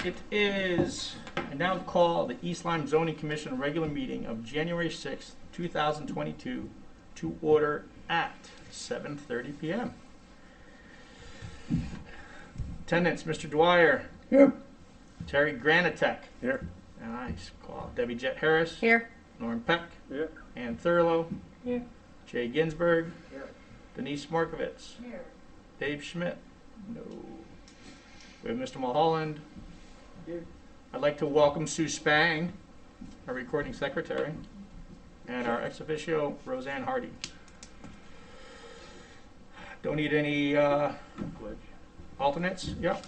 It is, I now call the East Lyme Zoning Commission regular meeting of January 6th, 2022 to order at 7:30 p.m. Attendance, Mr. Dwyer. Here. Terry Granitek. Here. Nice call. Debbie Jett Harris. Here. Norm Peck. Here. Ann Thurlow. Here. Jay Ginsberg. Here. Denise Markovitz. Here. Dave Schmidt. No. We have Mr. Mulholland. Here. I'd like to welcome Sue Spang, our recording secretary, and our ex officio, Roseanne Hardy. Don't need any alternates? Yep.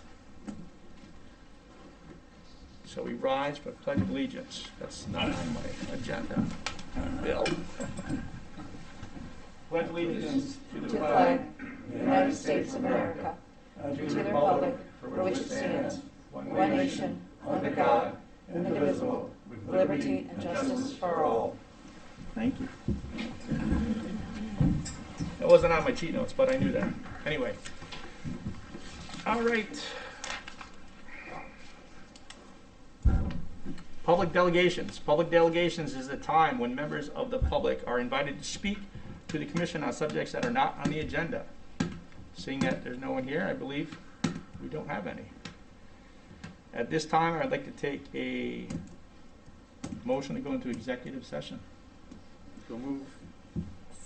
So we rise for Pledge of Allegiance. That's not on my agenda. Bill. Pledge allegiance to the flag of the United States of America, to the republic for which it stands, one nation, under God, indivisible, with liberty and justice for all. Thank you. That wasn't on my cheat notes, but I knew that. Anyway. All right. Public delegations. Public delegations is the time when members of the public are invited to speak to the commission on subjects that are not on the agenda. Seeing that there's no one here, I believe we don't have any. At this time, I'd like to take a motion to go into executive session. So move.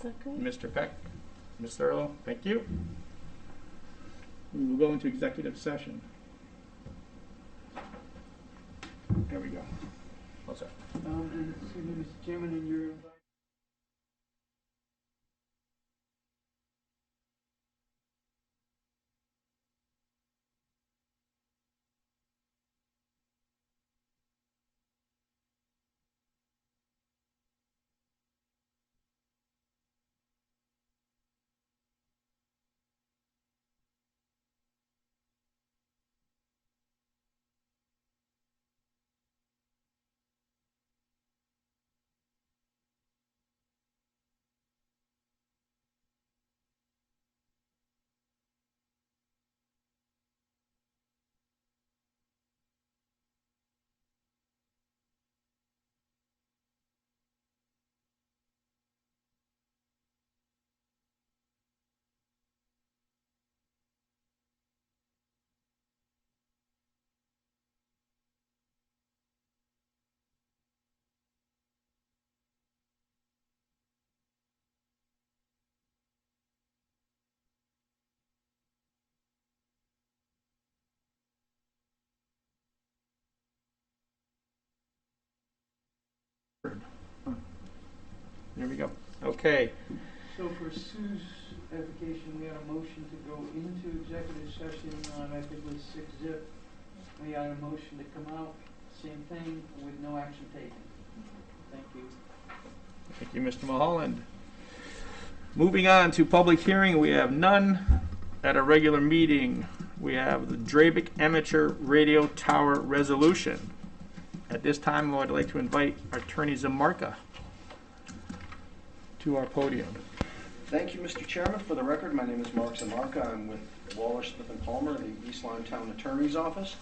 Second. Mr. Peck, Ms. Thurlow, thank you. We will go into executive session. There we go. What's that? And excuse me, Mr. Chairman, and your There we go. Okay. so for Sue's edification, we had a motion to go into executive session on, I think it was 6-zip. We had a motion to come out, same thing, with no action taken. Thank you. Thank you, Mr. Mulholland. Moving on to public hearing, we have none. At a regular meeting, we have the Drabic Amateur Radio Tower Resolution. At this time, I would like to invite Attorney Zamarka to our podium. Thank you, Mr. Chairman. For the record, my name is Mark Zamarka. I'm with Waller, Smith & Palmer, the East Lyme Town Attorney's Office.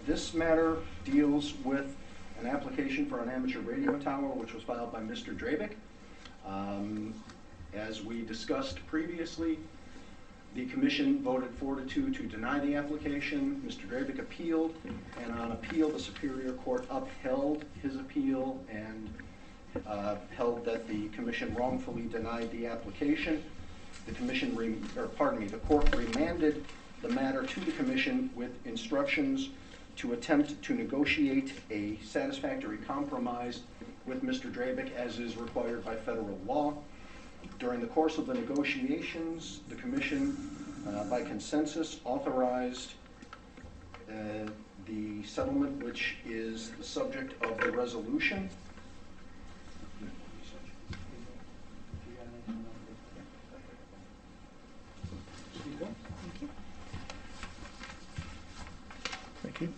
This matter deals with an application for an amateur radio tower, which was filed by Mr. Drabic. As we discussed previously, the commission voted 4-2 to deny the application. Mr. Drabic appealed, and on appeal, the Superior Court upheld his appeal and held that the commission wrongfully denied the application. The commission, the court remanded the matter to the commission with instructions to attempt to negotiate a satisfactory compromise with Mr. Drabic as is required by federal law. During the course of the negotiations, the commission, by consensus, authorized the settlement, which is the subject of the resolution. Thank you.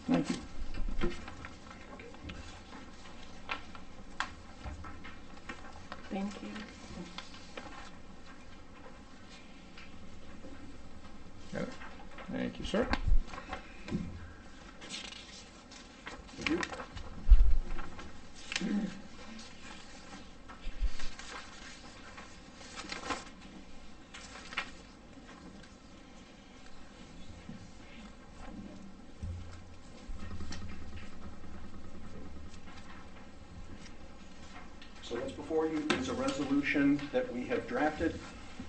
Thank you. Thank you. Got it. Thank you, sir. Thank you. So what's before you is a resolution that we have drafted.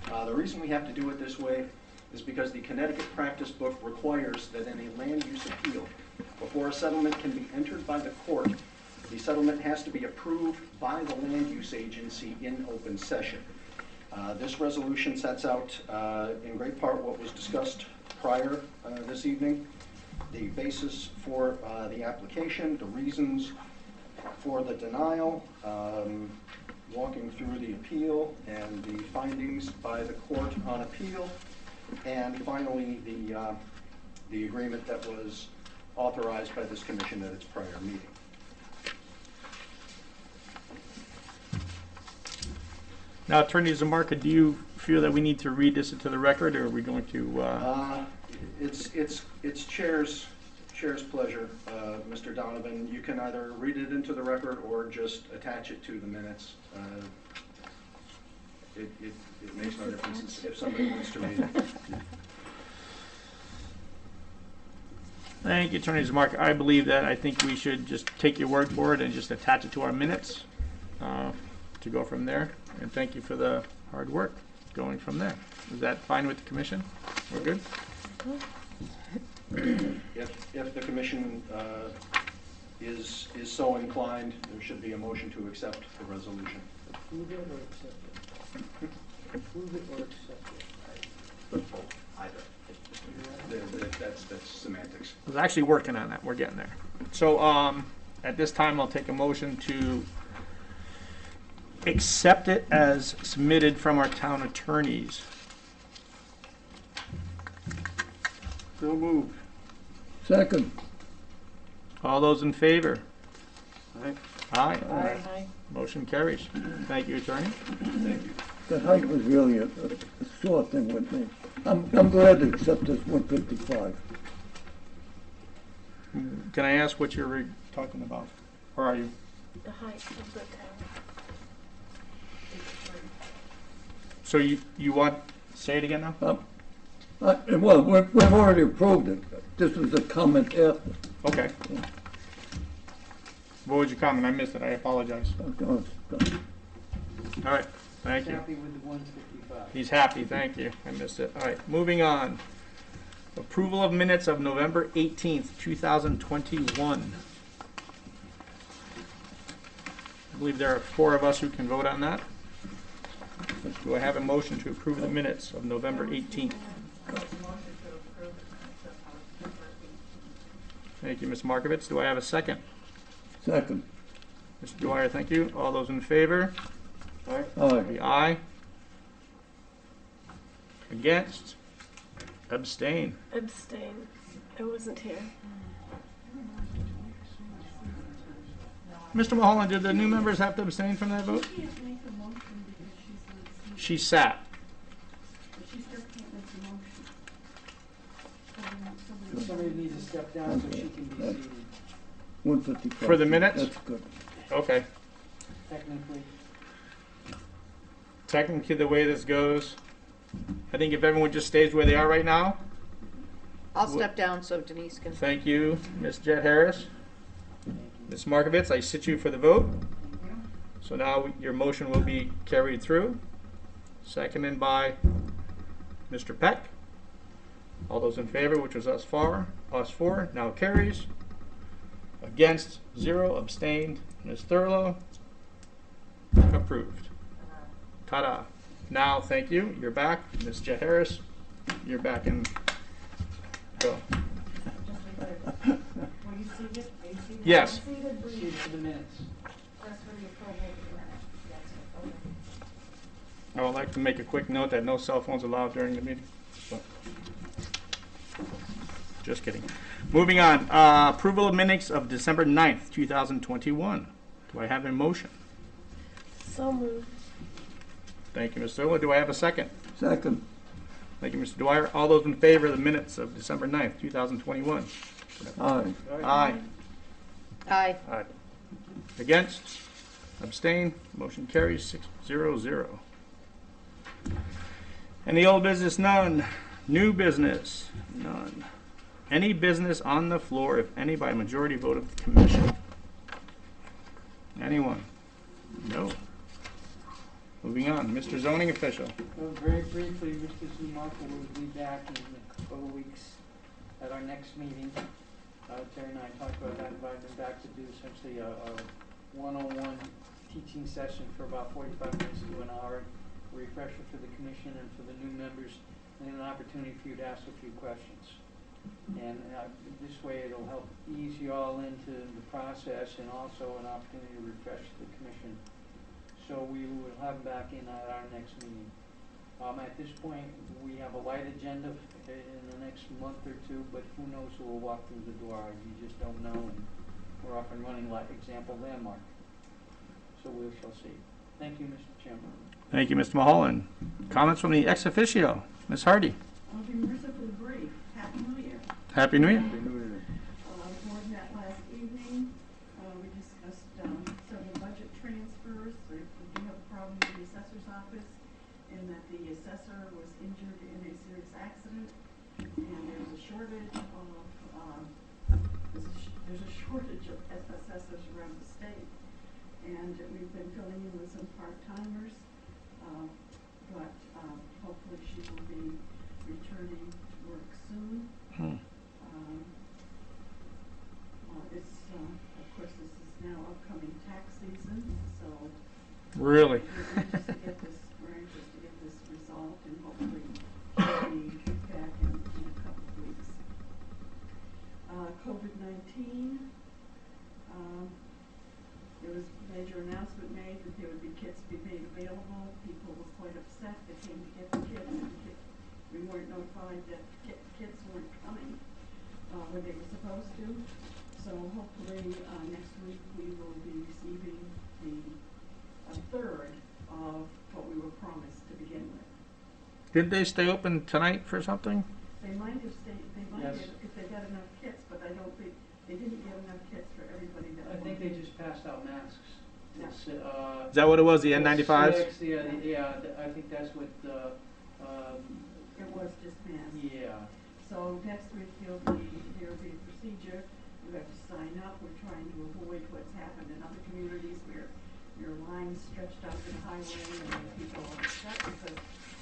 The reason we have to do it this way is because the Connecticut practice book requires that in a land use appeal, before a settlement can be entered by the court, the settlement has to be approved by the land use agency in open session. This resolution sets out in great part what was discussed prior this evening, the basis for the application, the reasons for the denial, walking through the appeal and the findings by the court on appeal, and finally the agreement that was authorized by this commission at its prior meeting. Now, Attorney Zamarka, do you feel that we need to read this into the record, or are we going to? It's chair's pleasure, Mr. Donovan. You can either read it into the record or just attach it to the minutes. It makes no difference if somebody wants to read it. Thank you, Attorney Zamarka. I believe that. I think we should just take your word for it and just attach it to our minutes to go from there. And thank you for the hard work going from there. Is that fine with the commission? We're good? If the commission is so inclined, there should be a motion to accept the resolution. Approve it or accept it? Approve it or accept it? Either. That's semantics. I was actually working on that. We're getting there. So at this time, I'll take a motion to accept it as submitted from our town attorneys. So moved. Second. All those in favor? Aye. Aye. Aye. Motion carries. Thank you, Attorney. Thank you. The height was really a sore thing with me. I'm glad to accept this 155. Can I ask what you're talking about? Where are you? The height of the tower. So you want, say it again now? Well, we've already approved it. This was a comment after. Okay. What was your comment? I missed it. I apologize. All right. Thank you. Happy with the 155. He's happy. Thank you. I missed it. All right. Moving on. Approval of minutes of November 18th, 2021. I believe there are 4 of us who can vote on that. Do I have a motion to approve the minutes of November 18th? Thank you, Ms. Markovitz. Do I have a second? Second. Mr. Dwyer, thank you. All those in favor? Aye. Aye. The aye. Against? Abstain. Abstain. I wasn't here. Mr. Mulholland, did the new members have to abstain from that vote? She sat. Somebody needs to step down so she can be seated, 155. For the minutes? That's good. Okay. technically. Technically, the way this goes, I think if everyone just stays where they are right now. I'll step down so Denise can. Thank you, Ms. Jet Harris. Ms. Markovitz, I sit you for the vote. So now your motion will be carried through. Seconded by Mr. Peck. All those in favor, which was us 4, now carries. Against, 0, abstained. Ms. Thurlow, approved. Ta-da. Now, thank you. You're back. Ms. Jet Harris, you're back in. Go. Yes. Seated for the minutes. I would like to make a quick note that no cell phones allowed during the meeting. So. Just kidding. Moving on. Approval of minutes of December 9th, 2021. Do I have a motion? So moved. Thank you, Ms. Thurlow. Do I have a second? Second. Thank you, Mr. Dwyer. All those in favor of the minutes of December 9th, 2021? Aye. Aye. Aye. Aye. Against? Abstain? Motion carries 6-0-0. Any old business? None. New business? None. Any business on the floor, if any, by majority vote of the commission? Anyone? No. Moving on. Mr. Zoning Official. Very briefly, Mr. Zumaka will be back in a couple of weeks at our next meeting. Terry and I talked about that, inviting him back to do essentially a one-on-one teaching session for about 45 minutes to an hour, a refresher for the commission and for the new members, and an opportunity for you to ask a few questions. And this way it'll help ease you all into the process and also an opportunity to refresh the commission. So we will have him back in at our next meeting. At this point, we have a light agenda in the next month or two, but who knows who will walk through the door. You just don't know, and we're off and running like example landmark. So we shall see. Thank you, Mr. Chairman. Thank you, Mr. Mulholland. Comments from the ex officio. Ms. Hardy. I'll be mercifully brief. Happy New Year. Happy New Year. Happy New Year. The board met last evening. We discussed several budget transfers. We do have a problem with the assessor's office in that the assessor was injured in a serious accident, and there's a shortage of assessors around the state. And we've been filling in with some part-timers, but hopefully she will be returning to work soon. Of course, this is now upcoming tax season, so Really? we're anxious to get this resolved, and hopefully we'll be back in a couple of weeks. COVID-19, there was a major announcement made that there would be kits be made available. People were quite upset. They came to get the kits, and we weren't notified that kits weren't coming when they were supposed to. So hopefully next week we will be receiving a third of what we were promised to begin with. Did they stay open tonight for something? They might have stayed, Yes. if they got enough kits, but I don't think, they didn't get enough kits for everybody that I wanted. think they just passed out masks. Yeah. It's, Is that what it was, the N95s? Yeah, I think that's what, It was just mass. yeah. So next week there will be a procedure. You have to sign up. We're trying to avoid what's happened in other communities where your line's stretched out to the highway and people are upset because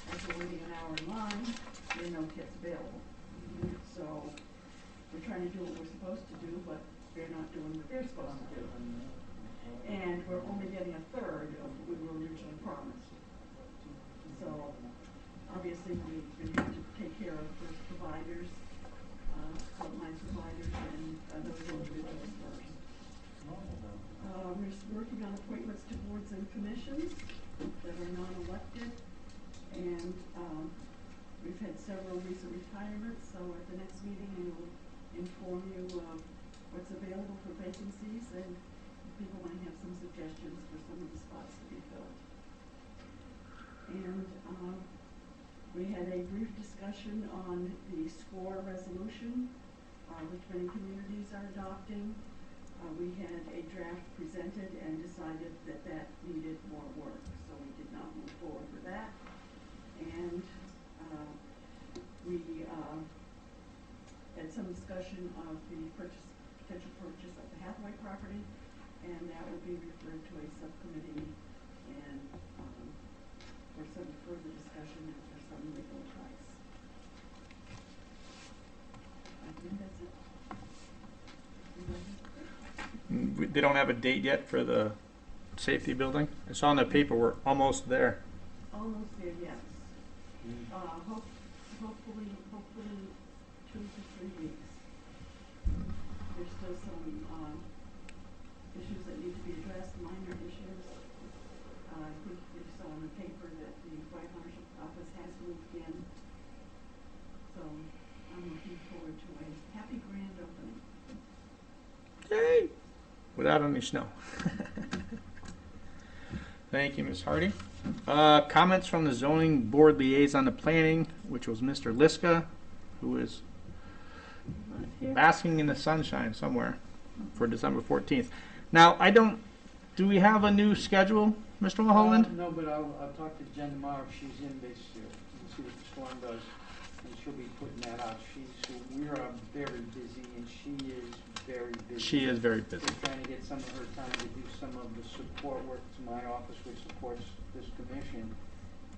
after waiting an hour in line, there are no kits available. So we're trying to do what we're supposed to do, but they're not doing what they're supposed to do. And we're only getting a third of what we were originally promised. So obviously we have to take care of first providers, frontline providers, and those individuals first. We're working on appointments to boards and commissions that are non-elected, and we've had several recent retirements, so at the next meeting we will inform you of what's available for vacancies, and if people might have some suggestions for some of the spots to be filled. And we had a brief discussion on the SCORE resolution, which many communities are adopting. We had a draft presented and decided that that needed more work, so we did not move forward with that. And we had some discussion of the potential purchase of the Hathaway property, and that will be referred to a subcommittee and for some further discussion and for some legal advice. I think that's it. They don't have a date yet for the safety building? I saw in the paper we're almost there. Almost there, yes. Hopefully 2 to 3 weeks. There's still some issues that need to be addressed, minor issues. I think you saw in the paper that the fire marshal office has moved in. So I'm looking forward to a happy grand opening. Yay! Without any snow. Thank you, Ms. Hardy. Comments from the zoning board liaison to planning, which was Mr. Liska, who is Not here. basking in the sunshine somewhere for December 14th. Now, do we have a new schedule, Mr. Mulholland? No, but I'll talk to Jen tomorrow if she's in this year, and see what the storm does, and she'll be putting that out. We are very busy, and she is very busy. She is very busy. Just trying to get some of her time to do some of the support work to my office, which supports this commission,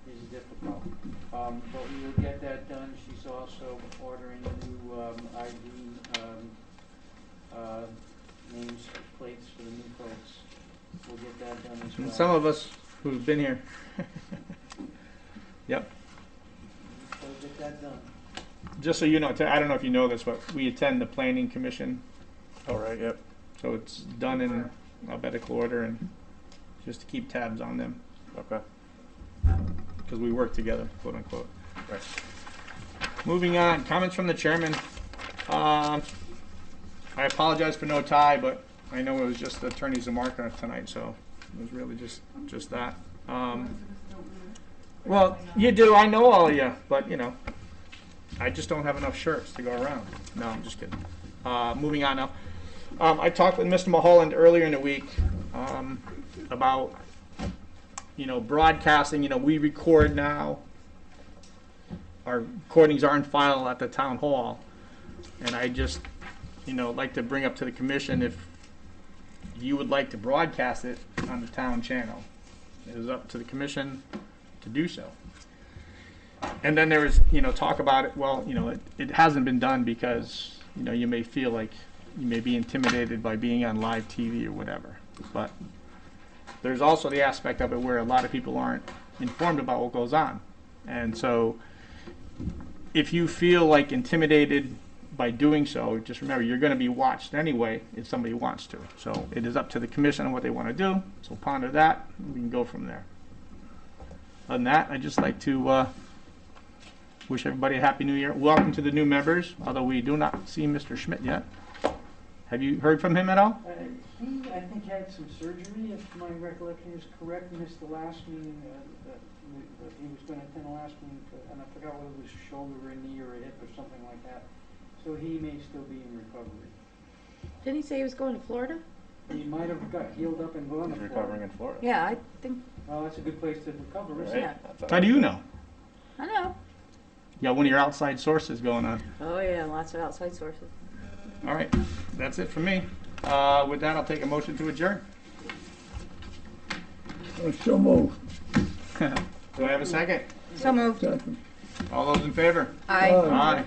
is difficult. But we will get that done. She's also ordering new ID names, plates for the new folks. We'll get that done as well. And some of us who've been here. Yep. We'll get that done. Just so you know, I don't know if you know this, but we attend the planning commission. All right, yep. So it's done in alphabetical order, and just to keep tabs on them, Okay. because we work together, quote unquote. Right. Moving on, comments from the chairman. I apologize for no tie, but I know it was just the Attorney Zamarka tonight, so it was really just that. Well, you do, I know all of you, but you know, I just don't have enough shirts to go around. No, I'm just kidding. Moving on now. I talked with Mr. Mulholland earlier in the week about, broadcasting. We record now. Our recordings are in file at the town hall. And I just, like to bring up to the commission if you would like to broadcast it on the town channel. It is up to the commission to do so. And then there was, talk about it. Well, it hasn't been done because, you may feel like you may be intimidated by being on live TV or whatever. But there's also the aspect of it where a lot of people aren't informed about what goes on. And so if you feel like intimidated by doing so, just remember you're going to be watched anyway if somebody wants to. So it is up to the commission on what they want to do. So ponder that. We can go from there. Other than that, I'd just like to wish everybody a Happy New Year. Welcome to the new members, although we do not see Mr. Schmidt yet. Have you heard from him at all? He, I think, had some surgery, if my recollection is correct, missed the last meeting, he was going to attend the last meeting, and I forgot whether it was a shoulder or a knee or a hip or something like that. So he may still be in recovery. Didn't he say he was going to Florida? He might have got healed up and gone to He's Florida. recovering in Florida. Yeah, I think, Well, that's a good place to recover, isn't Right? it? yeah. That's How do you know? I know. You got one of your outside sources going on. Oh yeah, lots of outside sources. All right, that's it for me. With that, I'll take a motion to adjourn. So moved. Do I have a second? So moved. Second. All those in favor? Aye. Aye.